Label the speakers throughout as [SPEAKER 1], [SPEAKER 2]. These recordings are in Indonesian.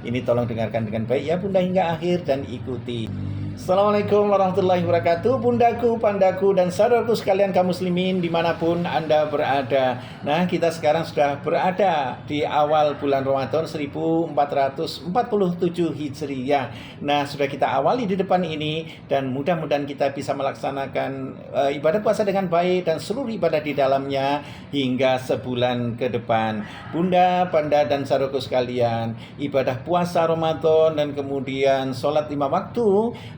[SPEAKER 1] Ini tolong dengarkan dengan baik ya Bunda hingga akhir dan ikuti. Assalamualaikum warahmatullahi wabarakatuh. Bundaku, pandaku, dan saudaraku sekalian kaum muslimin dimanapun Anda berada. Nah, kita sekarang sudah berada di awal bulan Ramadan 1447 Hijriah. Nah, sudah kita awali di depan ini, dan mudah-mudahan kita bisa melaksanakan ibadah puasa dengan baik dan seluruh ibadah di dalamnya hingga sebulan ke depan. Bunda, panda, dan saudaraku sekalian, ibadah puasa Ramadan dan kemudian sholat 5 waktu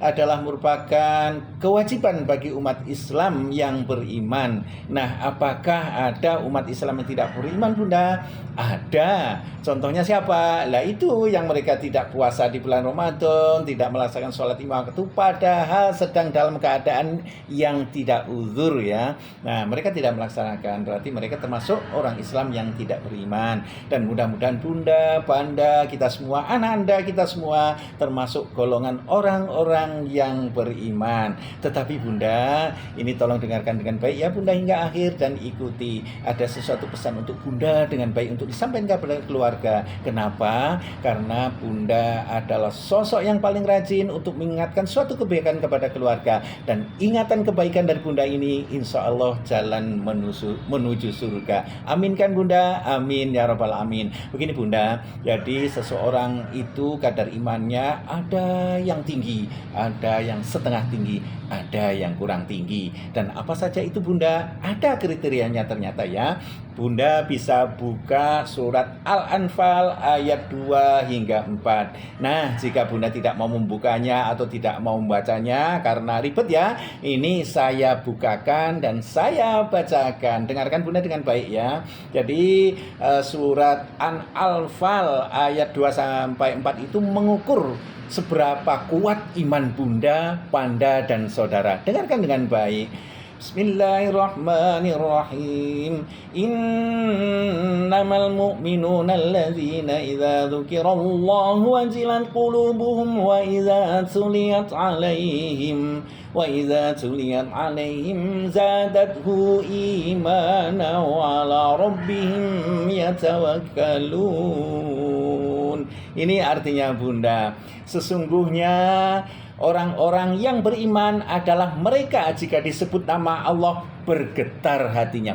[SPEAKER 1] adalah merupakan kewajiban bagi umat Islam yang beriman. Nah, apakah ada umat Islam yang tidak beriman, Bunda? Ada. Contohnya siapa? Lah itu yang mereka tidak puasa di bulan Ramadan, tidak melaksanakan sholat 5 waktu, padahal sedang dalam keadaan yang tidak uzur ya. Nah, mereka tidak melaksanakan, berarti mereka termasuk orang Islam yang tidak beriman. Dan mudah-mudahan Bunda, Panda, kita semua, anak Anda, kita semua termasuk golongan orang-orang yang beriman. Tetapi Bunda, ini tolong dengarkan dengan baik ya Bunda hingga akhir dan ikuti. Ada sesuatu pesan untuk Bunda dengan baik untuk disampaikan kepada keluarga. Kenapa? Karena Bunda adalah sosok yang paling rajin untuk mengingatkan suatu kebaikan kepada keluarga. Dan ingatan kebaikan dari Bunda ini insya Allah jalan menuju surga. Amin kan Bunda? Amin ya rabbal alamin. Begini Bunda, jadi seseorang itu kadar imannya ada yang tinggi, ada yang setengah tinggi, ada yang kurang tinggi. Dan apa saja itu Bunda? Ada kriterianya ternyata ya. Bunda bisa buka surat Al-Anfal ayat 2 hingga 4. Nah, jika Bunda tidak mau membukanya atau tidak mau membacanya karena ribet ya, ini saya bukakan dan saya bacakan. Dengarkan Bunda dengan baik ya. Jadi surat Al-Anfal ayat 2 sampai 4 itu mengukur seberapa kuat iman Bunda, Panda, dan saudara. Dengarkan dengan baik. Bismillahirrahmanirrahim. Innamal mu'minuna alladzina idza dzukirallahu wajilat qulubuhum wa idza tuliyat alaihim zadathu imana wa ala rabbihim yatawakkalun. Ini artinya Bunda, sesungguhnya orang-orang yang beriman adalah mereka jika disebut nama Allah bergetar hatinya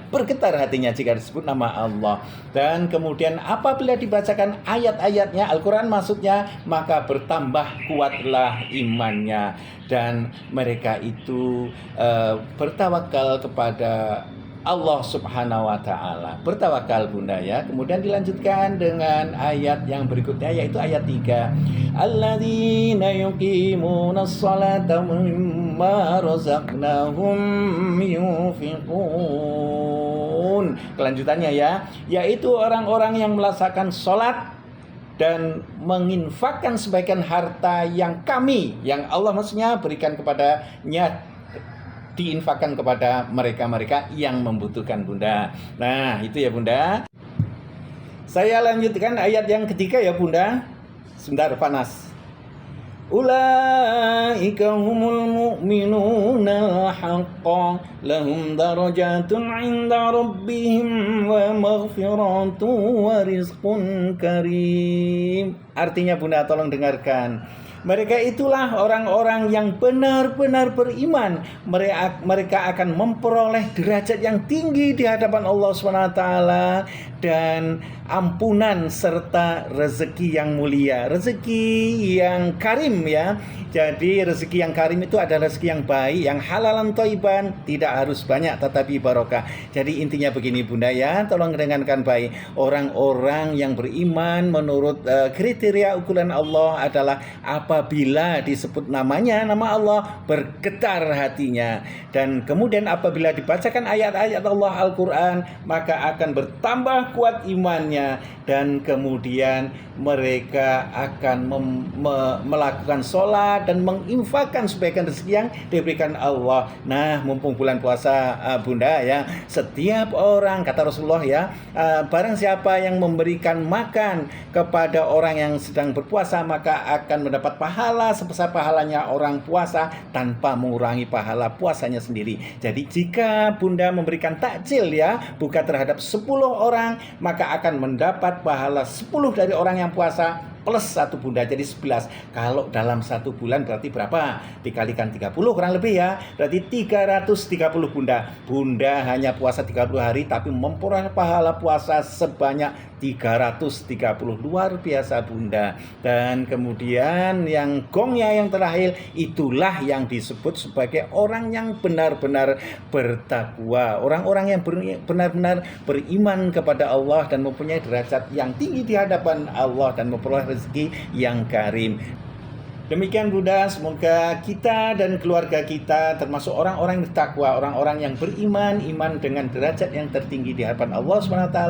[SPEAKER 1] jika disebut nama Allah. Dan kemudian apabila dibacakan ayat-ayatnya, Al-Quran maksudnya, maka bertambah kuatlah imannya. Dan mereka itu bertawakal kepada Allah subhanahu wa ta'ala. Bertawakal Bunda ya. Kemudian dilanjutkan dengan ayat yang berikutnya, yaitu ayat 3. Alladzina yuqimunas salata mimma razaqnahum yunfiqun. Kelanjutannya ya, yaitu orang-orang yang melaksanakan salat dan menginfakkan sebagian harta yang Allah maksudnya berikan kepadanya, diinfakkan kepada mereka-mereka yang membutuhkan Bunda. Nah, itu ya Bunda. Saya lanjutkan ayat yang ketiga ya Bunda. Sebentar, panas. Ulaika humul mu'minuna haqqan lahum darajatun 'inda rabbihim wa maghfiratun wa rizqun karim. Artinya Bunda tolong dengarkan. Mereka itulah orang-orang yang benar-benar beriman. Mereka akan memperoleh derajat yang tinggi di hadapan Allah SWT dan ampunan serta rezeki yang mulia, rezeki yang karim ya. Jadi rezeki yang karim itu adalah rezeki yang baik, yang halalan thayyiban, tidak harus banyak tetapi barokah. Jadi intinya begini Bunda ya, tolong dengarkan baik. Orang-orang yang beriman menurut kriteria ukuran Allah adalah apabila disebut namanya, nama Allah, bergetar hatinya. Dan kemudian apabila dibacakan ayat-ayat Allah Al-Quran, maka akan bertambah kuat imannya. Dan kemudian mereka akan melakukan sholat dan menginfakkan sebagian rezeki yang diberikan Allah. Nah, mumpung bulan puasa Bunda ya, setiap orang, kata Rasulullah ya, barang siapa yang memberikan makan kepada orang yang sedang berpuasa, maka akan mendapat pahala sebesar pahalanya orang puasa tanpa mengurangi pahala puasanya sendiri. Jadi jika Bunda memberikan takjil ya, buka terhadap 10 orang, maka akan mendapat pahala 10 dari orang yang puasa plus 1 Bunda, jadi 11. Kalau dalam 1 bulan berarti berapa? Dikalikan 30 kurang lebih ya. Berarti 330 Bunda. Bunda hanya puasa 30 hari tapi memperoleh pahala puasa sebanyak 330. Luar biasa Bunda. Dan kemudian yang gongnya yang terakhir, itulah yang disebut sebagai orang yang benar-benar bertakwa, orang-orang yang benar-benar beriman kepada Allah dan mempunyai derajat yang tinggi di hadapan Allah dan memperoleh rezeki yang karim. Demikian Bunda, semoga kita dan keluarga kita termasuk orang-orang yang bertakwa, orang-orang yang beriman, iman dengan derajat yang tertinggi di hadapan Allah SWT,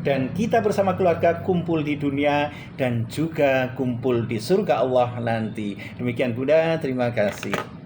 [SPEAKER 1] dan kita bersama keluarga kumpul di dunia dan juga kumpul di surga Allah nanti. Demikian Bunda, terima kasih.